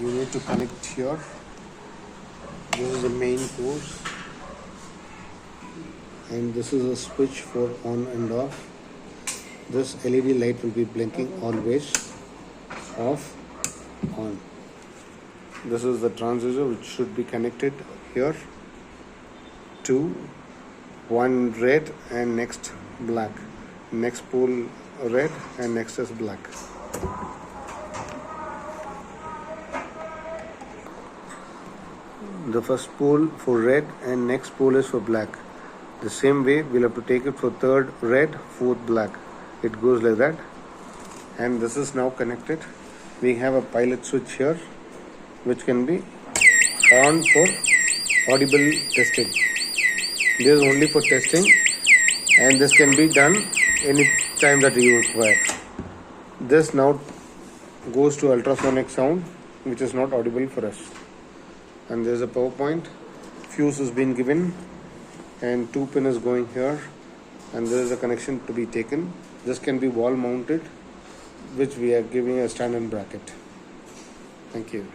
you need to connect here. This is the main course, and this is a switch for on and off. This LED light will be blinking always, off, on. This is the transistor which should be connected here to one red and next black. Next pole red and next is black. The first pole for red and next pole is for black. The same way we'll have to take it for third red, fourth black. It goes like that. And this is now connected. We have a pilot switch here which can be on for audible testing. This is only for testing, and this can be done any time that you require. This now goes to ultrasonic sound, which is not audible for us. And there's a power point. Fuse has been given, and 2 pin is going here, and there is a connection to be taken. This can be wall mounted, which we are giving a stand-in bracket. Thank you.